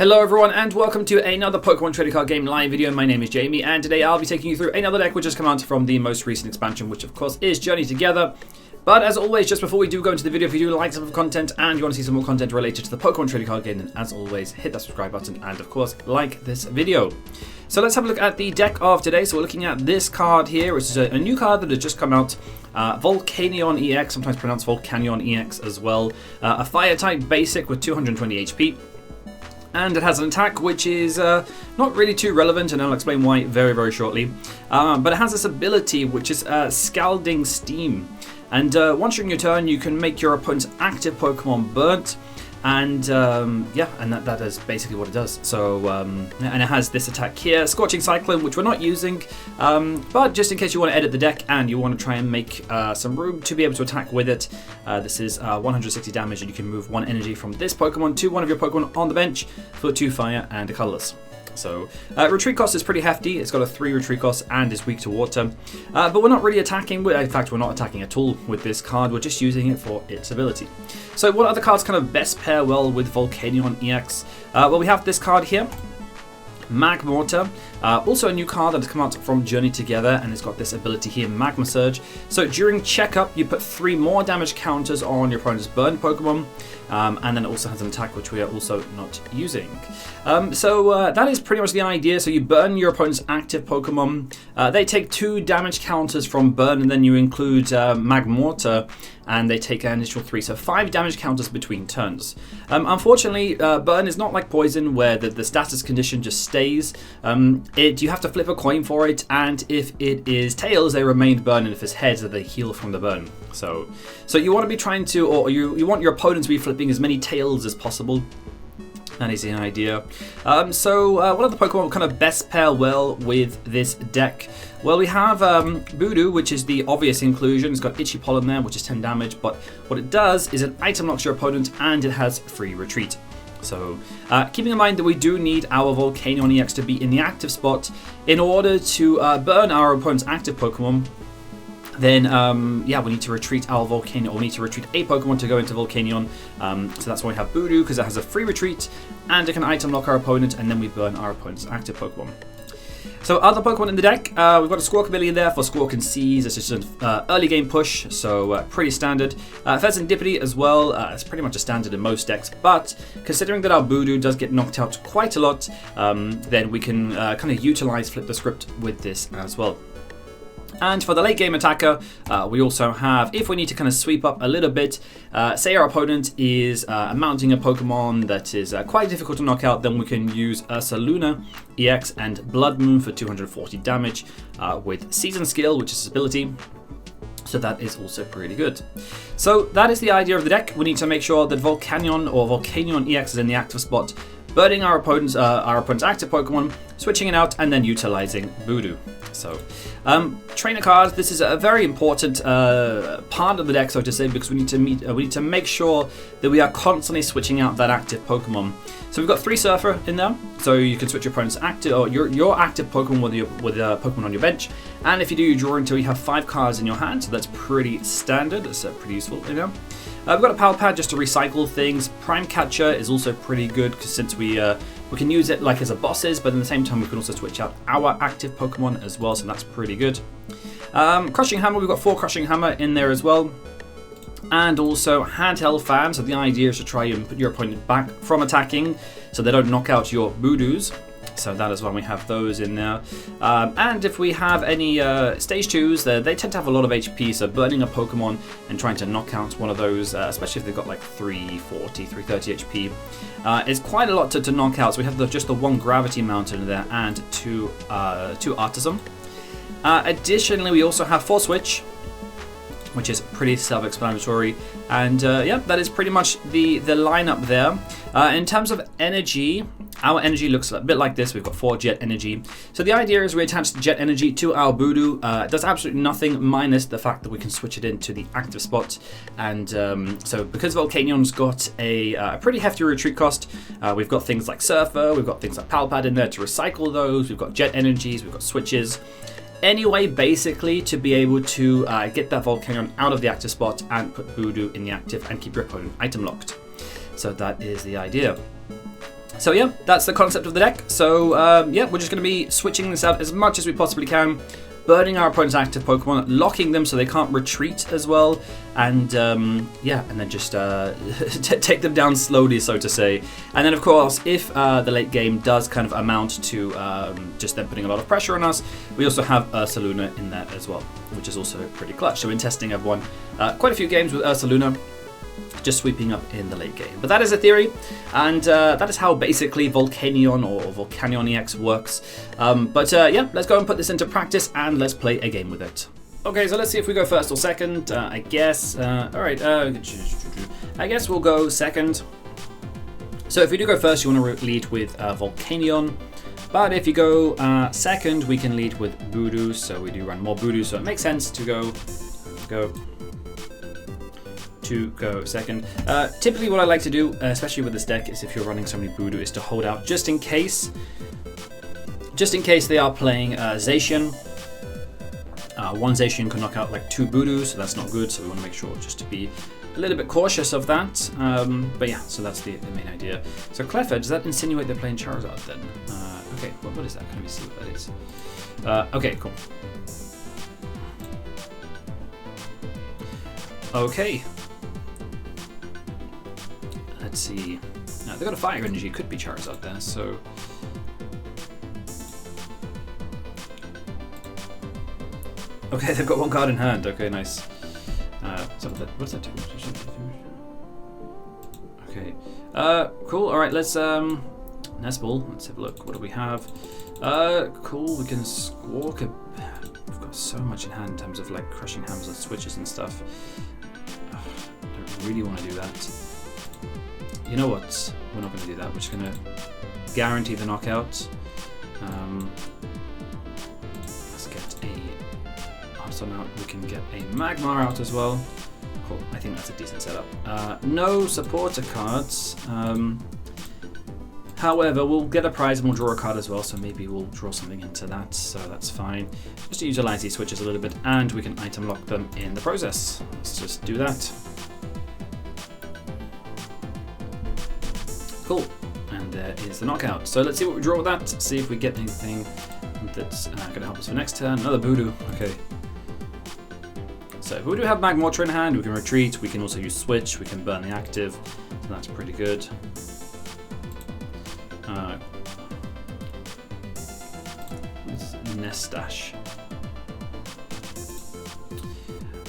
Hello everyone and welcome to another Pokemon Trading Card Game live video. My name is Jamie and today I'll be taking you through another deck which has come out from the most recent expansion, which of course is Journey Together. But as always, just before we do go into the video, if you do like some of the content and you want to see some more content related to the Pokemon Trading Card Game, then as always hit that subscribe button and of course like this video. So let's have a look at the deck of today. So we're looking at this card here, which is a new card that has just come out. Volcanion EX, sometimes pronounced Volcanion EX as well. A fire type basic with 220 HP. And it has an attack which is not really too relevant, and I'll explain why very, very shortly. But it has this ability which is Scalding Steam. And once during your turn, you can make your opponent's active Pokemon burnt. And yeah, and that is basically what it does. So, and it has this attack here, Scorching Cyclone, which we're not using. But just in case you want to edit the deck and you want to try and make some room to be able to attack with it, this is 160 damage, and you can move one energy from this Pokemon to one of your Pokemon on the bench for 2 fire and a colorless. So, retreat cost is pretty hefty. It's got a 3 retreat cost and is weak to water. But we're not really attacking. In fact, we're not attacking at all with this card. We're just using it for its ability. So what other cards kind of best pair well with Volcanion EX? Well, we have this card here, Magmortar. Also a new card that has come out from Journey Together, and it's got this ability here, Magma Surge. So during checkup, you put 3 more damage counters on your opponent's burn Pokemon, and then it also has an attack which we are also not using. So that is pretty much the idea. So you burn your opponent's active Pokemon. They take 2 damage counters from burn, and then you include Magmortar, and they take an additional 3, so 5 damage counters between turns. Unfortunately, burn is not like poison, where the status condition just stays. You have to flip a coin for it, and if it is tails, they remain burn, and if it's heads, they heal from the burn. So you want to be trying to, or you want your opponent to be flipping as many tails as possible. That is the idea. What other Pokemon will kind of best pair well with this deck? Well, we have Budew, which is the obvious inclusion. It's got Itchy Pollen there, which is 10 damage, but what it does is it item locks your opponent, and it has free retreat. So, keeping in mind that we do need our Volcanion EX to be in the active spot in order to burn our opponent's active Pokemon, then yeah, we need to retreat our Volcanion, or we need to retreat a Pokemon to go into Volcanion. So that's why we have Budew, because it has a free retreat, and it can item lock our opponent, and then we burn our opponent's active Pokemon. So other Pokemon in the deck, we've got a Squawkabilly in there for Squawk and Seize. It's just an early game push, so pretty standard. Fezandipiti as well, it's pretty much a standard in most decks, but considering that our Budew does get knocked out quite a lot, then we can kind of utilize Flip the Script with this as well. And for the late game attacker, we also have, if we need to kind of sweep up a little bit, say our opponent is mounting a Pokemon that is quite difficult to knock out, then we can use Ursaluna EX and Bloodmoon for 240 damage with Season Skill, which is his ability. So that is also pretty good. So that is the idea of the deck. We need to make sure that Volcanion or Volcanion EX is in the active spot, burning our opponent's active Pokemon, switching it out, and then utilizing Budew. So, trainer cards. This is a very important part of the deck, so to say, because we need to make sure that we are constantly switching out that active Pokemon. So we've got 3 Surfer in there, so you can switch your opponent's active or your active Pokemon with a Pokemon on your bench. And if you do, you draw until you have 5 cards in your hand. So that's pretty standard. That's pretty useful, you know. We've got a Pal Pad just to recycle things. Prime Catcher is also pretty good, because since we can use it like as a bosses, but at the same time we can also switch out our active Pokemon as well, so that's pretty good. Crushing Hammer, we've got 4 Crushing Hammer in there as well. And also Handheld Fan, so the idea is to try and put your opponent back from attacking so they don't knock out your Budews. So that is why we have those in there. And if we have any stage 2s, they tend to have a lot of HP, so burning a Pokemon and trying to knock out one of those, especially if they've got like 340, 330 HP, is quite a lot to knock out. So we have just the 1 Gravity Mountain there and 2 Artazon. Additionally, we also have 4 Switch, which is pretty self-explanatory, and yeah, that is pretty much the lineup there. In terms of energy, our energy looks a bit like this. We've got 4 Jet Energy. So the idea is we attach the Jet Energy to our Budew. It does absolutely nothing minus the fact that we can switch it into the active spot. And so because Volcanion's got a pretty hefty retreat cost, we've got things like Surfer, we've got things like Pal Pad in there to recycle those, we've got Jet Energies, we've got switches. Anyway, basically to be able to get that Volcanion out of the active spot and put Budew in the active and keep your opponent item locked. So that is the idea. So yeah, that's the concept of the deck. So yeah, we're just going to be switching this out as much as we possibly can, burning our opponent's active Pokemon, locking them so they can't retreat as well, and yeah, and then just take them down slowly, so to say. And then of course, if the late game does kind of amount to just them putting a lot of pressure on us, we also have Ursaluna in there as well, which is also pretty clutch. So in testing, I've won quite a few games with Ursaluna, just sweeping up in the late game. But that is a theory, and that is how basically Volcanion or Volcanion EX works. But yeah, let's go and put this into practice, and let's play a game with it. Okay, so let's see if we go first or second. I guess, alright, I guess we'll go second. So if we do go first, you want to lead with Volcanion. But if you go second, we can lead with Budew, so we do run more Budew, so it makes sense to go second. Typically what I like to do, especially with this deck, is if you're running so many Budew, is to hold out just in case they are playing Zacian. One Zacian can knock out like 2 Budew, so that's not good, so we want to make sure just to be a little bit cautious of that. But yeah, so that's the main idea. So Clefairy, does that insinuate they're playing Charizard then? Okay, what is that? Can we see what that is? Okay, cool. Okay. Let's see. They've got a Fire Energy, could be Charizard there, so... Okay, they've got 1 card in hand, okay, nice. What's that do? Okay, cool, alright, let's, Nest Ball, let's have a look, what do we have? Cool, we can Squawkabilly. We've got so much in hand in terms of like Crushing Hammers and switches and stuff. I don't really want to do that. You know what? We're not going to do that. We're just going to guarantee the knockout. Let's get a Artazon out. We can get a Magmar out as well. Cool. I think that's a decent setup. No supporter cards. However, we'll get a prize and we'll draw a card as well, so maybe we'll draw something into that, so that's fine. Just to utilize these switches a little bit, and we can item lock them in the process. Let's just do that. Cool, and there is the knockout. So let's see what we draw with that, see if we get anything that's going to help us for next turn. Another Budew, okay. So if we do have Magmortar in hand, we can retreat, we can also use switch, we can burn the active, so that's pretty good. Nest Dash.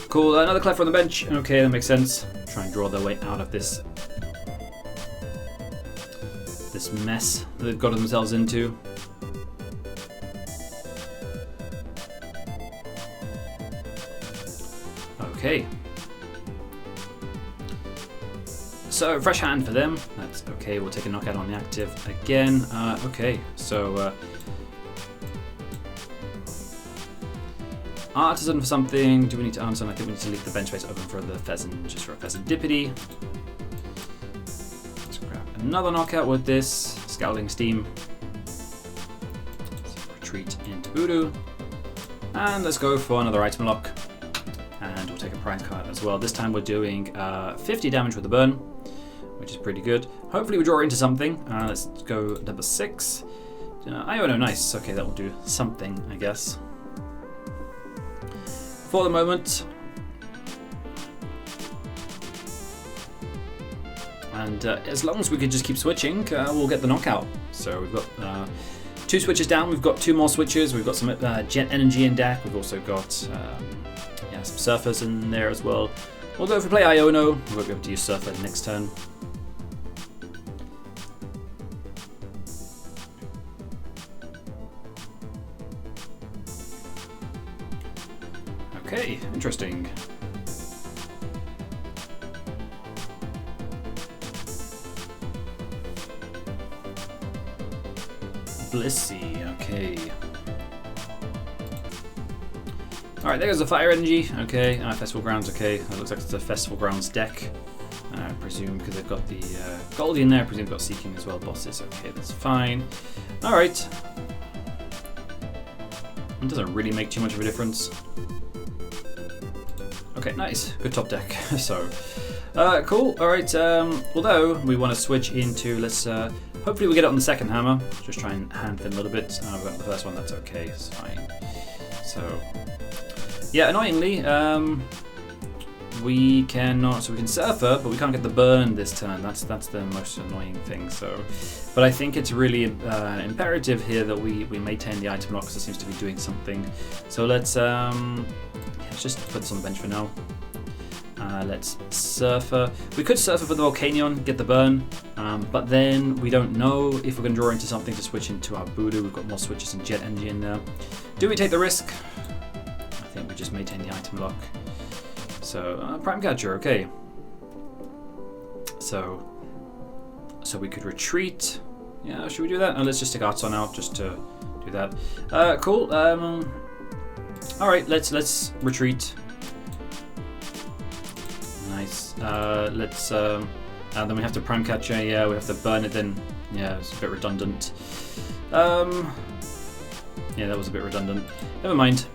Cool, another Clefairy on the bench. Okay, that makes sense. Try and draw their way out of this mess that they've got themselves into. Okay. So, fresh hand for them. That's okay, we'll take a knockout on the active again. Okay, so Artazon for something. Do we need to Artazon? I think we need to leave the bench space open for the Pheasant, just for a Fezandipiti. Let's grab another knockout with this. Scalding Steam. Let's retreat into Budew. And let's go for another item lock. And we'll take a Prime card as well. This time we're doing 50 damage with the burn, which is pretty good. Hopefully we draw into something. Let's go number 6. Iono, nice. Okay, that will do something, I guess. For the moment. And as long as we can just keep switching, we'll get the knockout. So we've got 2 switches down, we've got 2 more switches, we've got some Jet Energy in deck, we've also got yeah, some Surfers in there as well. Although if we play Iono, we won't be able to use Surfer next turn. Okay, interesting. Blissey, okay. Alright, there goes the Fire Energy, okay. Festival Grounds, okay. That looks like it's a Festival Grounds deck. I presume because they've got the Goldie in there, I presume they've got Seeking as well, bosses, okay, that's fine. Alright. It doesn't really make too much of a difference. Okay, nice. Good top deck. So, cool. Alright, although we want to switch into, let's Hopefully we get it on the second hammer. Just try and hand thin a little bit. We've got the first one, that's okay, it's fine. So, yeah, annoyingly, we cannot, so we can Surfer, but we can't get the burn this turn. That's the most annoying thing. So, but I think it's really imperative here that we maintain the item lock because it seems to be doing something. So let's just put this on the bench for now. Let's Surfer. We could Surfer for the Volcanion, get the burn, but then we don't know if we're going to draw into something to switch into our Budew. We've got more switches and Jet Energy in there. Do we take the risk? I think we just maintain the item lock. So, Prime Catcher, okay. So we could retreat. Yeah, should we do that? Let's just take Artazon out just to do that. Cool. Alright, let's retreat. Nice. And then we have to Prime Catcher, yeah, we have to burn it then. Yeah, it's a bit redundant. Yeah, that was a bit redundant. Never mind.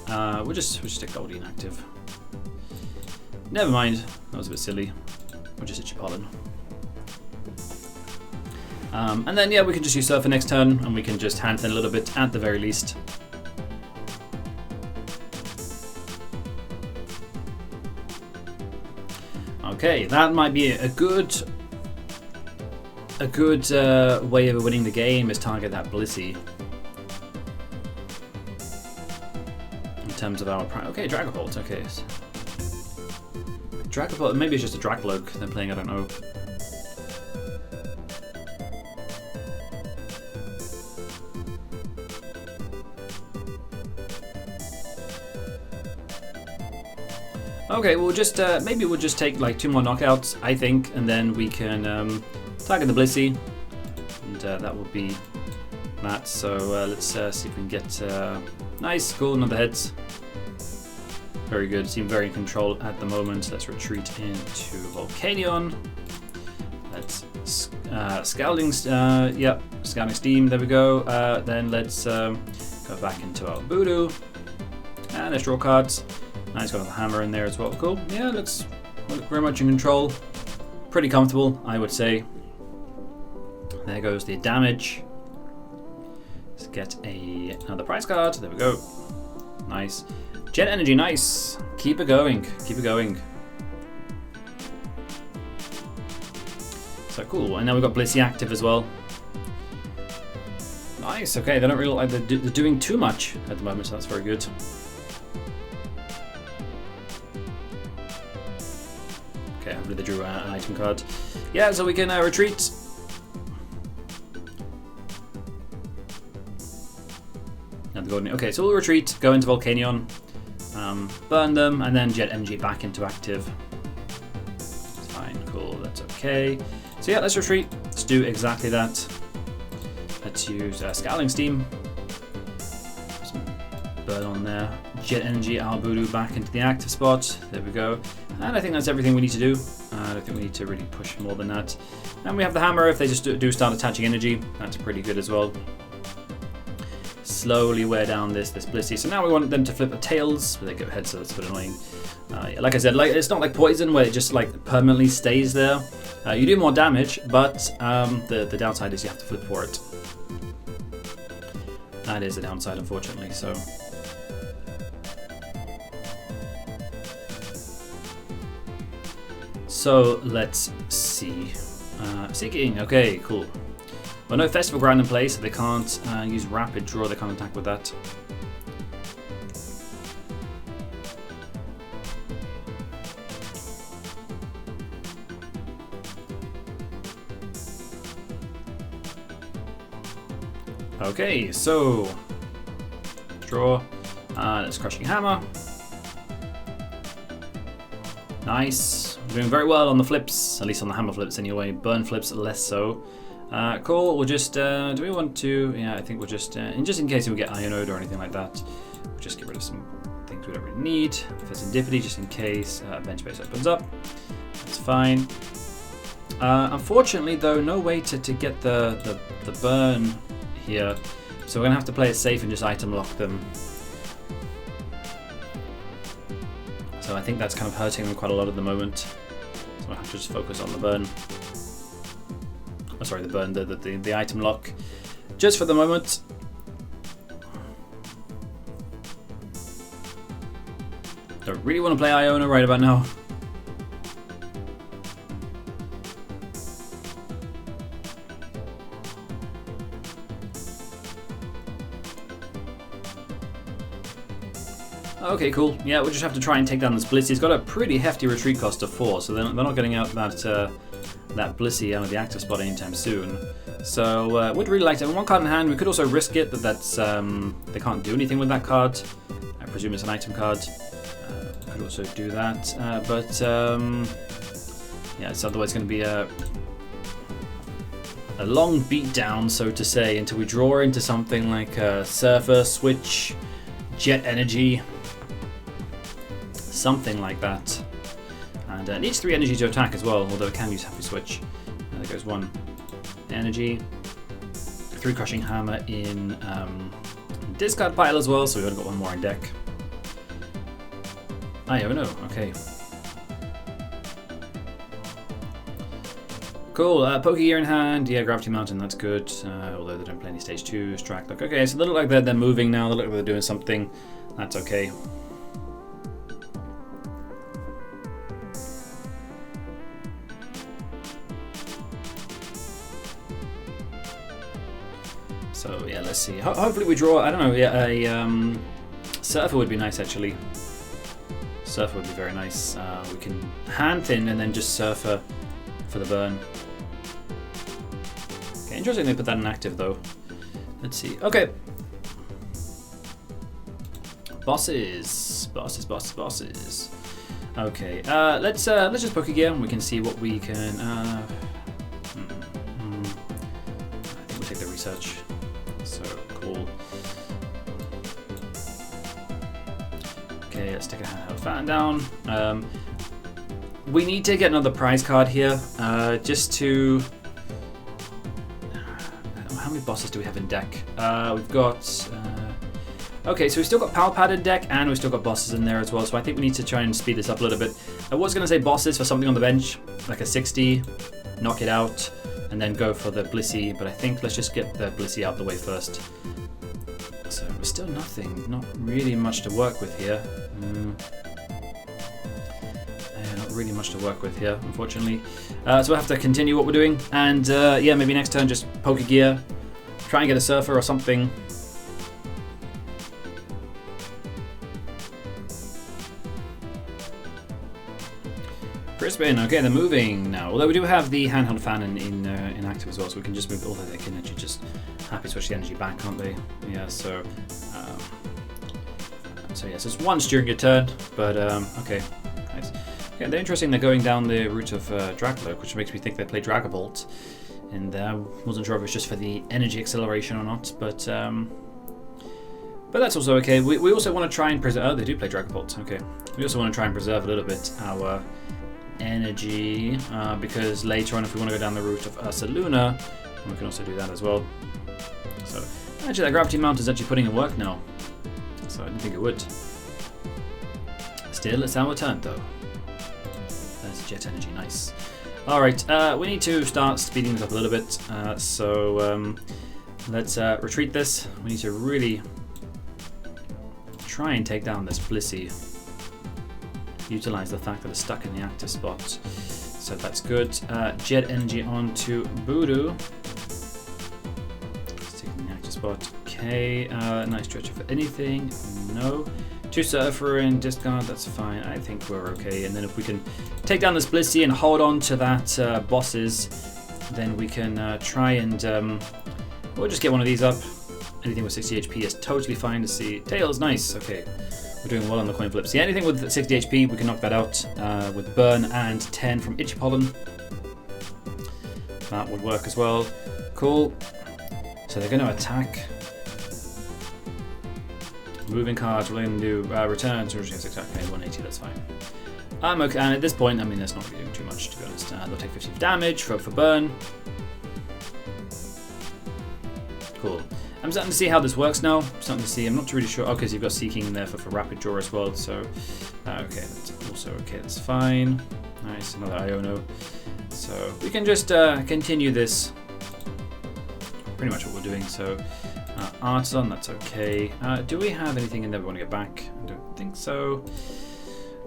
We'll just take Goldie inactive. Never mind, that was a bit silly. We'll just hit Chien-Pao. And then yeah, we can just use Surfer next turn, and we can just hand thin a little bit at the very least. Okay, that might be a good way of winning the game is target that Blissey. In terms of our okay, Dragapult, okay. Dragapult, maybe it's just a Dragloak they're playing, I don't know. Okay, we'll just maybe we'll just take like 2 more knockouts, I think, and then we can target the Blissey, and that will be that. So let's see if we can get nice, cool, another heads. Very good. Seem very in control at the moment. Let's retreat into Volcanion. Let's Scalding Steam. There we go. Then let's go back into our Budew, and let's draw cards. Nice, got a hammer in there as well. Cool. Yeah, looks very much in control. Pretty comfortable, I would say. There goes the damage. Let's get another prize card. There we go. Nice. Jet Energy, nice. Keep it going. Keep it going. So cool. And now we've got Blissey active as well. Nice. Okay, they don't really like they're doing too much at the moment, so that's very good. Okay, hopefully they drew an item card. Yeah, so we can retreat. Okay, so we'll retreat, go into Volcanion, burn them, and then Jet Energy back into active. It's fine, cool, that's okay. So yeah, let's retreat. Let's do exactly that. Let's use Scalding Steam. Some burn on there. Jet Energy, our Budew back into the active spot. There we go. And I think that's everything we need to do. I don't think we need to really push more than that. And we have the hammer if they just do start attaching energy. That's pretty good as well. Slowly wear down this Blissey. So now we want them to flip the tails, but they go ahead, so that's a bit annoying. Yeah, like I said, like it's not like poison where it just like permanently stays there. You do more damage, but the downside is you have to flip for it. That is the downside, unfortunately. So let's see. Seeking. Okay, cool. Well, no Festival Ground in place, so they can't use Rapid Draw, they can't attack with that. Okay, so draw. Let's Crushing Hammer. Nice. We're doing very well on the flips, at least on the hammer flips anyway. Burn flips less so. Cool, we'll just, do we want to, yeah, I think we'll just in case we get Iono'd or anything like that, we'll just get rid of some things we don't really need. Fezandipiti, just in case bench space opens up. That's fine. Unfortunately though, no way to get the burn here, so we're gonna have to play it safe and just item lock them. So I think that's kind of hurting them quite a lot at the moment. So I have to just focus on the burn. Oh, sorry, the burn, the item lock. Just for the moment. Don't really want to play Iono right about now. Okay, cool. Yeah, we'll just have to try and take down this Blissey. It's got a pretty hefty retreat cost of 4, so they're not getting out that Blissey out of the active spot anytime soon. So, would really like to have one card in hand. We could also risk it that's they can't do anything with that card. I presume it's an item card. Could also do that, yeah, it's otherwise going to be a long beatdown, so to say, until we draw into something like Surfer, Switch, Jet Energy. Something like that. And it needs 3 energy to attack as well, although it can use Happy Switch. There goes 1 energy. 3 Crushing Hammer in discard pile as well, so we've only got 1 more in deck. Iono, okay. Cool, Pokégear in hand, yeah, Gravity Mountain, that's good. Although they don't play any stage 2, Strack. Look, okay, so they look like they're moving now, they look like they're doing something. That's okay. So yeah, let's see. Hopefully we draw, I don't know, yeah, a Surfer would be nice actually. Surfer would be very nice. We can hand thin and then just Surfer for the burn. Okay, interesting they put that in active though. Let's see. Okay. Bosses. Okay. Let's just Pokégear and we can see what we can. I think we'll take the research. So cool. Okay, let's take a Handheld Fan down. We need to get another prize card here, just to... How many bosses do we have in deck? We've got... Okay, so we've still got Pal Pad in deck, and we've still got bosses in there as well, so I think we need to try and speed this up a little bit. I was going to say bosses for something on the bench, like a 60, knock it out, and then go for the Blissey, but I think let's just get the Blissey out the way first. So still nothing, not really much to work with here. Not really much to work with here, unfortunately. So we'll have to continue what we're doing, and yeah, maybe next turn just Pokégear, try and get a Surfer or something. Crispin, okay, they're moving now. Although we do have the Handheld Fan in active as well, so we can just move. Although they can actually just happy switch the energy back, can't they? Yeah, so yes, it's once during your turn, but okay, nice. Yeah, they're interesting. They're going down the route of Dracula, which makes me think they play Dragabolt, and I wasn't sure if it was just for the energy acceleration or not, but that's also okay. We also want to try and preserve. Oh, they do play Dragabolt. Okay, we also want to try and preserve a little bit our energy because later on, if we want to go down the route of Ursaluna, we can also do that as well. So actually, that Gravity Mountain is actually putting in work now. So I didn't think it would. Still, it's our turn though. There's Jet Energy, nice. Alright, we need to start speeding this up a little bit. So let's retreat this. We need to really try and take down this Blissey. Utilize the fact that it's stuck in the active spot. So that's good. Jet Energy onto Budew. Taking the active spot. Okay, Night Stretcher for anything. No. 2 Surfer in discard, that's fine. I think we're okay. And then if we can take down this Blissey and hold on to that bosses, then we can try and we'll just get one of these up. Anything with 60 HP is totally fine to see. Tails, nice. Okay, we're doing well on the coin flips. Yeah, anything with 60 HP, we can knock that out with Burn and 10 from Itchy Pollen. That would work as well. Cool. So they're going to attack. Moving cards, we're going to do return to attack, okay, 180, that's fine. Okay, and at this point, I mean, that's not really doing too much, to be honest. They'll take 50 damage for burn. Cool. I'm starting to see how this works now. I'm not really sure. Okay, so you've got Seeking in there for rapid draw as well, so okay, that's also okay, that's fine. Nice, another Iono. So we can just continue this, pretty much what we're doing. So Artazon, that's okay. Do we have anything in there we want to get back? I don't think so.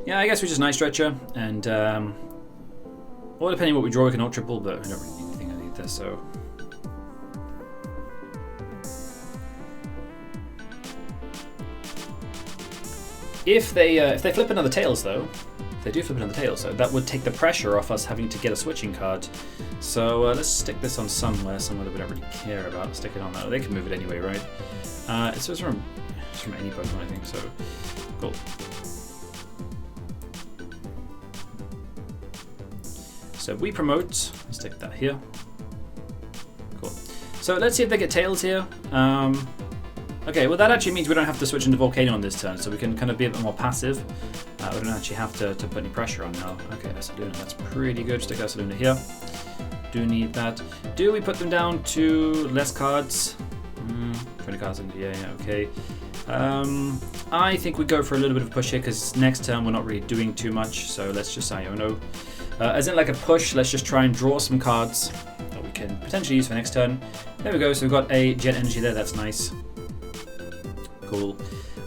Yeah, I guess we just Night Stretcher, and well, depending what we draw, we can Ultra Ball, but I don't really need anything underneath this, so. If they flip another Tails though, if they do flip another Tails though, that would take the pressure off us having to get a switching card. So let's stick this on somewhere that we don't really care about. Let's stick it on that. They can move it anyway, right? It's from any Pokemon, I think. So cool. So we promote. Let's stick that here. Cool. So let's see if they get Tails here. Okay, well that actually means we don't have to switch into Volcanion on this turn, so we can kind of be a bit more passive. We don't actually have to put any pressure on now. Okay, Ursaluna, that's pretty good. Stick Ursaluna here. Do need that. Do we put them down to less cards? 20 cards in, yeah, okay. I think we go for a little bit of a push here, because next turn we're not really doing too much, so let's just Iono. As in like a push, let's just try and draw some cards that we can potentially use for next turn. There we go, so we've got a Jet Energy there, that's nice. Cool.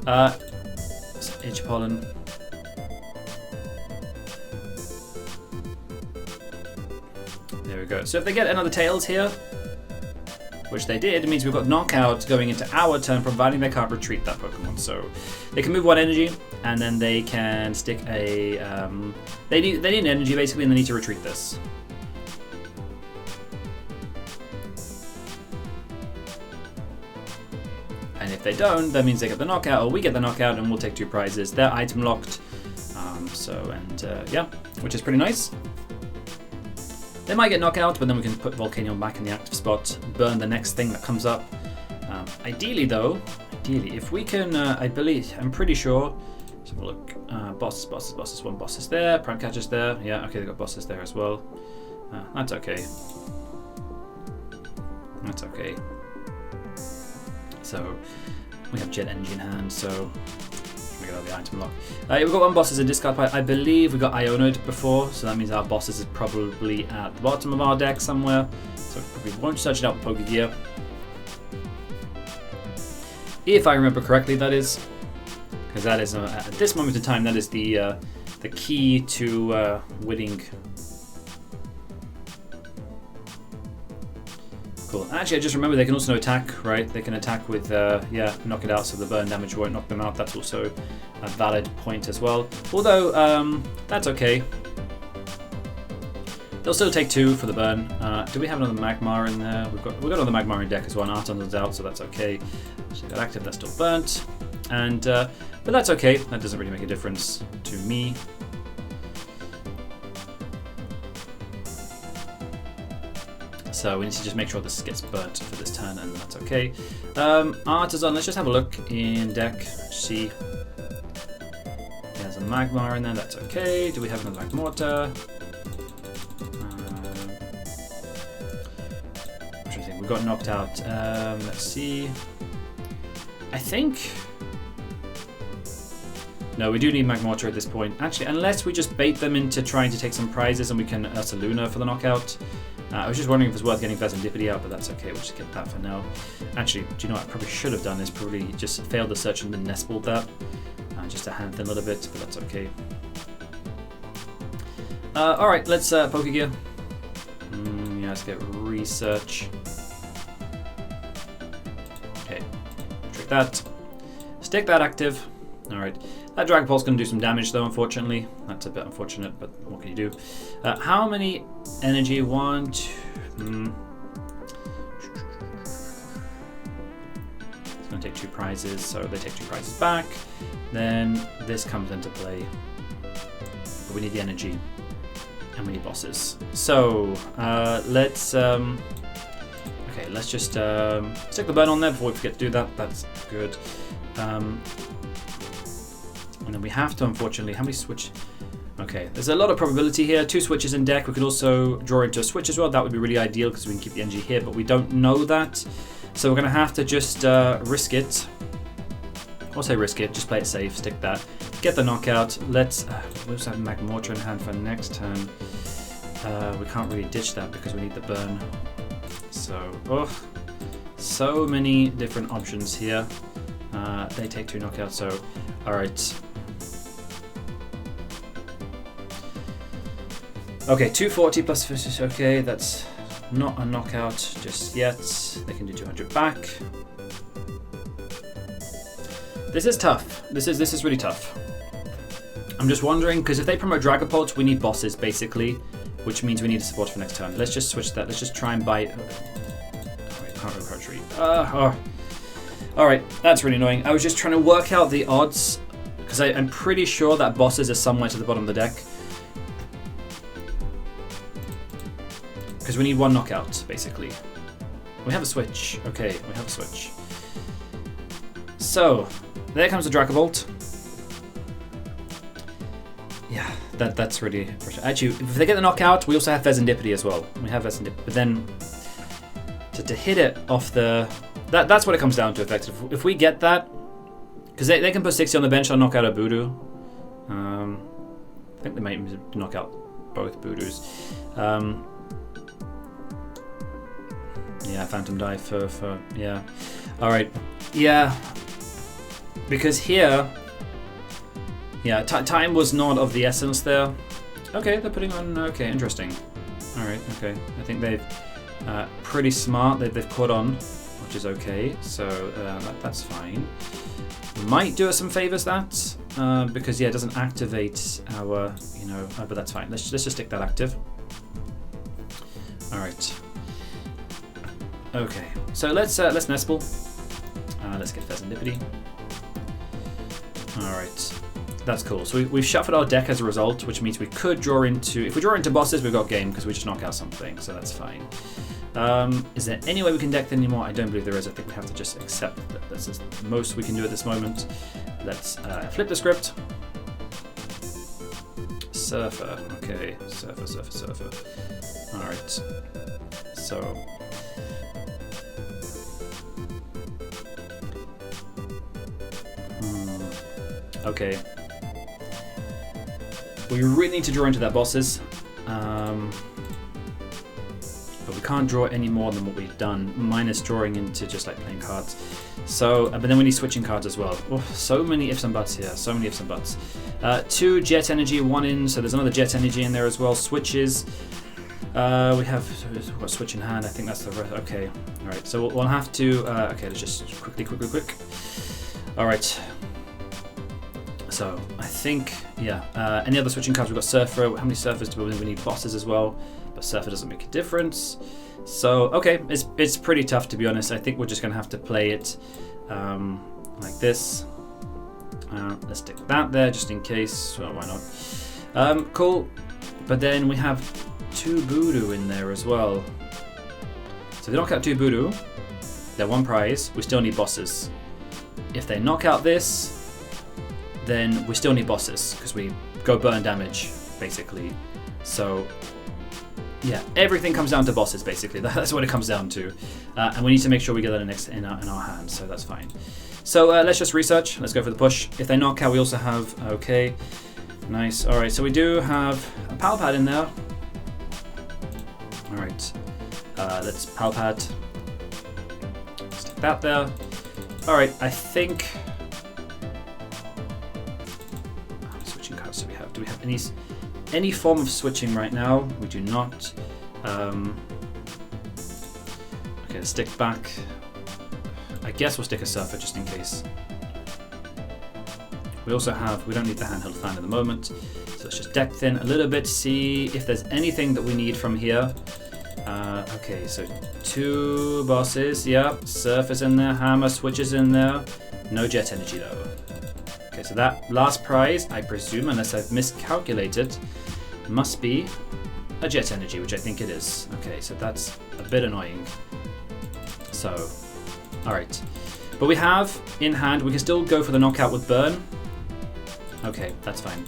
Edge Pollen. There we go. So if they get another Tails here, which they did, it means we've got Knockout going into our turn, providing they can't retreat that Pokemon. So they can move one energy, and then they can stick a... they need an energy, basically, and they need to retreat this. And if they don't, that means they get the Knockout, or we get the Knockout, and we'll take 2 prizes. They're item locked. Yeah, which is pretty nice. They might get Knockout, but then we can put Volcanion back in the active spot, burn the next thing that comes up. Ideally, if we can, I'm pretty sure. Let's have a look. Bosses. One boss is there. Prime Catcher's there. Yeah, okay, they've got bosses there as well. That's okay. That's okay. So we have Jet Energy in hand, so we got the item lock. We've got one boss as a discard pile. I believe we got Iono'd before, so that means our bosses is probably at the bottom of our deck somewhere. So we won't search it out with Pokégear. If I remember correctly, that is. Because that is, at this moment in time, that is the key to winning. Cool. Actually, I just remember they can also attack, right? They can attack with, knock it out so the burn damage won't knock them out. That's also a valid point as well. Although, that's okay. They'll still take 2 for the burn. Do we have another Magmar in there? We've got another Magmar in deck as well. Artazon's out, so that's okay. So got active, that's still burnt. And, but that's okay. That doesn't really make a difference to me. So we need to just make sure this gets burnt for this turn, and that's okay. Artazon, let's just have a look in deck. See. There's a Magmar in there, that's okay. Do we have another Magmortar? Interesting, we got knocked out. Let's see. I think... No, we do need Magmortar at this point. Actually, unless we just bait them into trying to take some prizes and we can Ursaluna for the knockout. I was just wondering if it's worth getting Fezandipiti out, but that's okay, we'll just get that for now. Actually, do you know what I probably should have done is probably just failed the search and then Nest Ball that. Just to hand thin a little bit, but that's okay. Alright, let's Pokégear. Yeah, let's get research. Okay, trick that. Stick that active. Alright, that Dragon Pulse going to do some damage though, unfortunately. That's a bit unfortunate, but what can you do? How many energy? 1, 2... It's going to take 2 prizes, so they take 2 prizes back. Then this comes into play. But we need the energy. And we need bosses. So, let's... okay, let's just stick the burn on there before we forget to do that. That's good. And then we have to, unfortunately, how many switch? Okay, there's a lot of probability here. 2 switches in deck. We could also draw into a switch as well. That would be really ideal because we can keep the energy here, but we don't know that. So we're going to have to just risk it. I'll say risk it, just play it safe, stick that. Get the knockout. Let's, we also have Magmortar in hand for next turn. We can't really ditch that because we need the burn. So, so many different options here. They take 2 knockouts, so, alright. Okay, 240 plus 50, okay, that's not a knockout just yet. They can do 200 back. This is tough. This is really tough. I'm just wondering, because if they promote Dragapult, we need bosses, basically, which means we need a support for next turn. Let's just switch that. Let's just try and bite. Wait, can't retreat. Alright, that's really annoying. I was just trying to work out the odds, because I'm pretty sure that bosses are somewhere to the bottom of the deck. Because we need 1 knockout, basically. We have a switch. Okay, we have a switch. So, there comes the Dragapult. Yeah, that's really... Actually, if they get the knockout, we also have Fezandipiti as well. We have Fezandipiti, but then to hit it off the... That's what it comes down to, effectively. If we get that, because they can put 60 on the bench, I'll knock out a Budew. I think they might knock out both Budews. Yeah, Phantom Die for yeah. Alright, yeah. Because here, yeah, time was not of the essence there. Okay, they're putting on, okay, interesting. Alright, okay. I think they've, pretty smart, they've caught on, which is okay, so that's fine. Might do us some favors, that, because, yeah, it doesn't activate our, you know, but that's fine. Let's just stick that active. Alright. Okay, so let's Nest Ball. Let's get Fezandipiti. Alright, that's cool. So we've shuffled our deck as a result, which means we could draw into... If we draw into bosses, we've got game, because we just knock out something, so that's fine. Is there any way we can deck them anymore? I don't believe there is. I think we have to just accept that that's the most we can do at this moment. Let's flip the script. Surfer, okay, Surfer. Alright, so... Okay. We really need to draw into that bosses. But we can't draw any more than what we've done, minus drawing into just like playing cards. So, but then we need switching cards as well. Oh, so many ifs and buts here, so many ifs and buts. 2 Jet Energy, 1 in, so there's another Jet Energy in there as well. Switches. We've got switch in hand, I think that's the rest. Okay, alright, so we'll have to, okay, let's just quick. Alright. So, I think, yeah, any other switching cards? We've got Surfer. How many Surfers do we need? We need bosses as well, but Surfer doesn't make a difference. So, okay, it's pretty tough, to be honest. I think we're just going to have to play it like this. Let's stick that there, just in case. Well, why not? Cool. But then we have 2 Budew in there as well. So if they knock out 2 Budew, they're 1 prize. We still need bosses. If they knock out this, then we still need bosses, because we go burn damage, basically. So, yeah, everything comes down to bosses, basically. That's what it comes down to. And we need to make sure we get that in our hands, so that's fine. So let's just research. Let's go for the push. If they knock out, we also have, okay, nice. All right, so we do have a Pal Pad in there. All right, let's Pal Pad. Stick that there. All right, I think... Do we have any form of switching right now? We do not. Okay, let's stick back. I guess we'll stick a Surfer just in case. We also have, we don't need the Handheld Fan at the moment, so let's just deck thin a little bit, see if there's anything that we need from here. Okay, so 2 bosses, yeah, Surfer's in there, Hammer, Switches in there, no Jet Energy though. Okay, so that last prize, I presume, unless I've miscalculated, must be a Jet Energy, which I think it is. Okay, so that's a bit annoying. So, alright. But we have in hand, we can still go for the knockout with Burn. Okay, that's fine.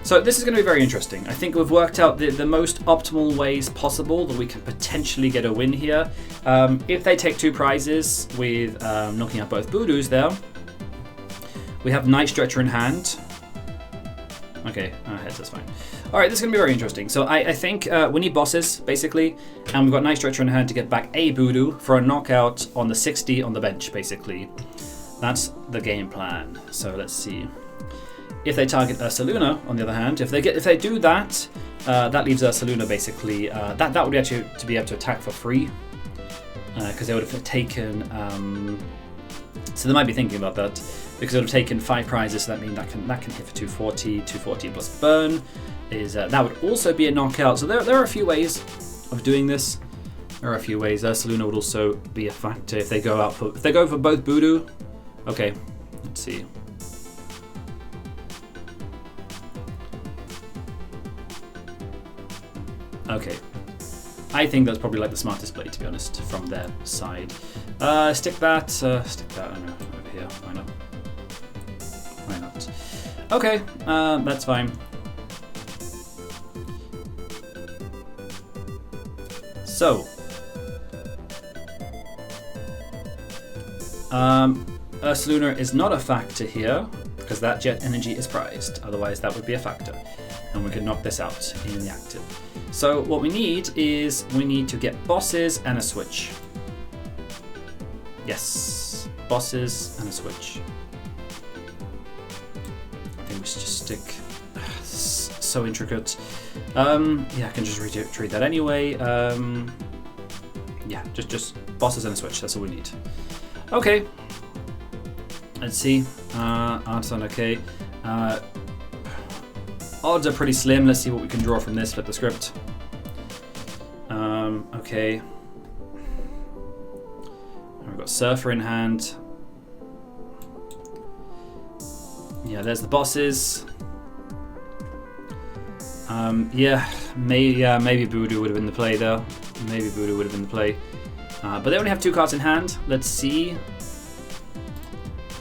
So this is going to be very interesting. I think we've worked out the most optimal ways possible that we can potentially get a win here. If they take 2 prizes with knocking out both Budews there, We have Night Stretcher in hand. Okay, heads, that's fine. Alright, this is going to be very interesting. So I think we need bosses, basically, and we've got Night Stretcher in hand to get back a Budew for a knockout on the 60 on the bench, basically. That's the game plan. So let's see. If they target Ursaluna, on the other hand, if they do that, that leaves Ursaluna basically, that would be actually to be able to attack for free, because they would have taken, so they might be thinking about that, because it would have taken 5 prizes, so that means that can hit for 240 plus burn, that would also be a knockout. So there are a few ways of doing this. There are a few ways. Ursaluna would also be a factor if they go for both Budew. Okay, let's see. Okay, I think that's probably like the smartest play, to be honest, from their side. Stick that, I don't know, over here. Why not? Why not? Okay, that's fine. So, Ursaluna is not a factor here because that jet energy is prized. Otherwise, that would be a factor, and we could knock this out in the active. So what we need is to get bosses and a switch. Yes, bosses and a switch. I think we should just stick. So intricate. Yeah, I can just read that anyway. Yeah, just bosses and a switch. That's all we need. Okay. Let's see. Artazon, okay. Odds are pretty slim. Let's see what we can draw from this. Flip the script. Okay. We've got Surfer in hand. Yeah, there's the bosses. Yeah, maybe Budew would have been the play there. Maybe Budew would have been the play. But they only have 2 cards in hand. Let's see.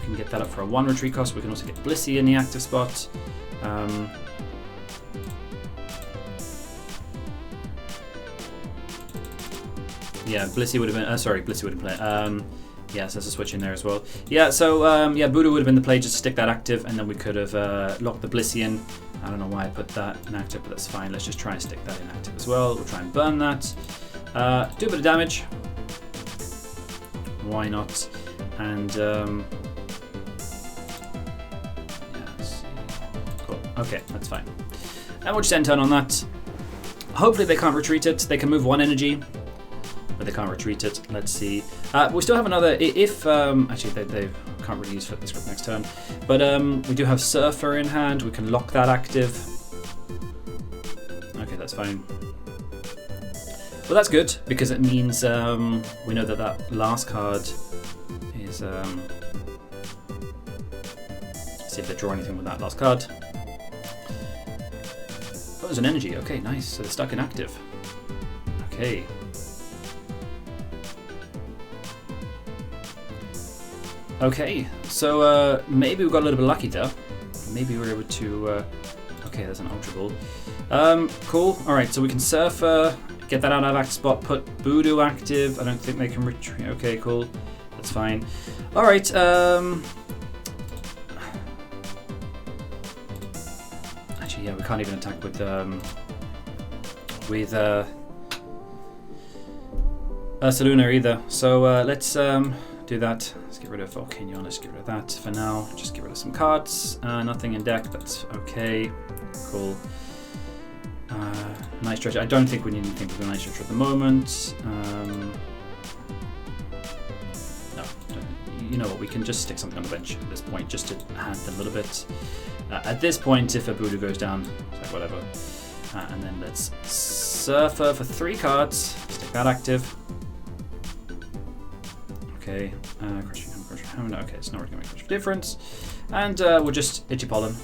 We can get that up for a 1 retreat cost. We can also get Blissey in the active spot. Yeah, Blissey would have been. Sorry, Blissey would have played. Yeah, so there's a switch in there as well. Yeah, so yeah, Budew would have been the play. Just stick that active, and then we could have locked the Blissey in. I don't know why I put that in active, but that's fine. Let's just try and stick that in active as well. We'll try and burn that. Do a bit of damage. Why not? And yeah, let's see. Cool. Okay, that's fine. And we'll just end turn on that. Hopefully they can't retreat it. They can move 1 energy, but they can't retreat it. Let's see. We still have another. If actually they can't really use flip the script next turn, but we do have Surfer in hand. We can lock that active. Okay, that's fine. Well, that's good because it means we know that last card is. See if they draw anything with that last card. Oh, there's an energy. Okay, nice. So they're stuck in active. Okay. Okay, so maybe we got a little bit lucky there. Maybe we're able to. Okay, there's an Ultra Ball. Cool. All right, so we can Surfer, get that out of active spot, put Budew active. I don't think they can retreat. Okay, cool. That's fine. All right. Actually, yeah, we can't even attack with Ursaluna either. So let's do that. Let's get rid of Volcanion. Let's get rid of that for now. Just get rid of some cards. Nothing in deck. That's okay. Cool. Night Stretcher. I don't think we need anything for the Night Stretcher at the moment. No. You know what? We can just stick something on the bench at this point, just to hand a little bit. At this point, if a Budew goes down, it's like whatever. And then let's Surfer for 3 cards. Stick that active. Okay, Crushing Hammer. No, okay, it's not really going to make much difference. And we'll just Itchy Pollen.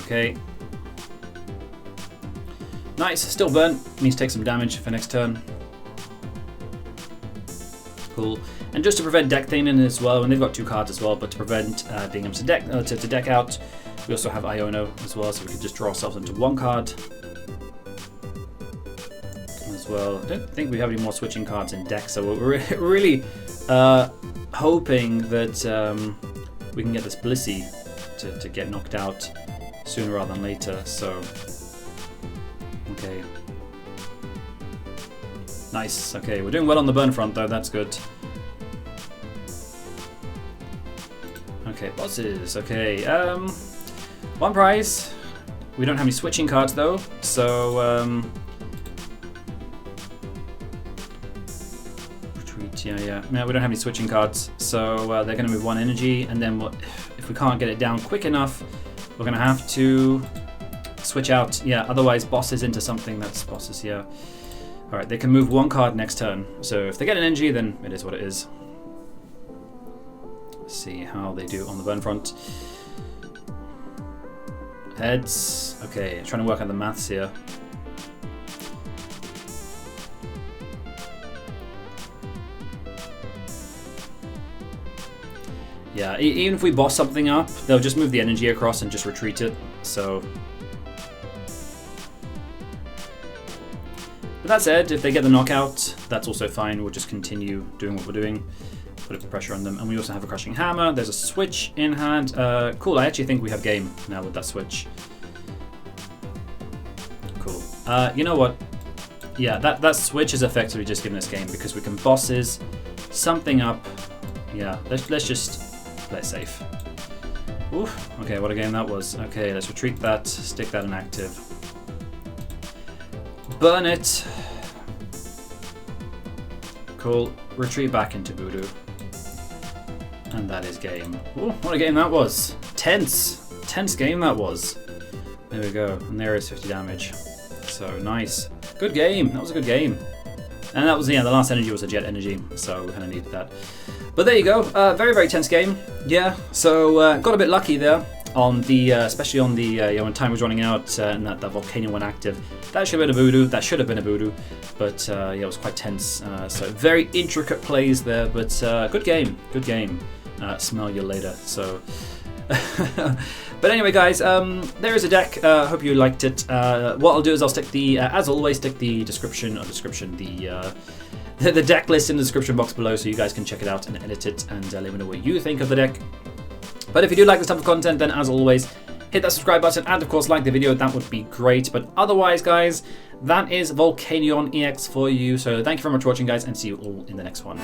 Okay. Nice, still burnt. Means take some damage for next turn. Cool. And just to prevent deck thinning as well, and they've got 2 cards as well, but to prevent being able to deck out, we also have Iono as well, so we can just draw ourselves into 1 card. as well. I don't think we have any more switching cards in deck, so we're really hoping that we can get this Blissey to get knocked out sooner rather than later. So, okay. Nice. Okay, we're doing well on the burn front though. That's good. Okay, bosses. Okay. One prize. We don't have any switching cards though, so retreat. Yeah, we don't have any switching cards, so they're going to move 1 energy, and then if we can't get it down quick enough, we're going to have to switch out. Yeah, otherwise bosses into something that's bosses. Yeah. All right, they can move 1 card next turn, so if they get an energy, then it is what it is. Let's see how they do on the burn front. Heads. Okay, trying to work out the maths here. Yeah, even if we boss something up, they'll just move the energy across and just retreat it. So, but that said, if they get the knockout, that's also fine. We'll just continue doing what we're doing. Put a bit of pressure on them. And we also have a Crushing Hammer. There's a Switch in hand. Cool, I actually think we have game now with that Switch. Cool. You know what? Yeah, that Switch is effectively just giving us game because we can bosses something up. Yeah, let's just play it safe. Oof. Okay, what a game that was. Okay, let's retreat that, stick that in active. Burn it. Cool. Retreat back into Budew. And that is game. Ooh, what a game that was. Tense. Tense game that was. There we go. And there is 50 damage. So nice. Good game. That was a good game. And that was, yeah, the last energy was a jet energy. So we kind of needed that. But there you go. Very, very tense game. Yeah. So got a bit lucky there on the, especially on the, when time was running out and that Volcanion went active. That should have been a Budew. That should have been a Budew. But yeah, it was quite tense. So very intricate plays there. But good game. Good game. Smell you later. So, but anyway, guys, there is a deck. Hope you liked it. What I'll do is I'll stick the, as always, stick the the deck list in the description box below, so you guys can check it out and edit it and let me know what you think of the deck. But if you do like this type of content, then as always, hit that subscribe button and of course like the video. That would be great. But otherwise, guys, that is Volcanion EX for you. So thank you very much for watching, guys, and see you all in the next one.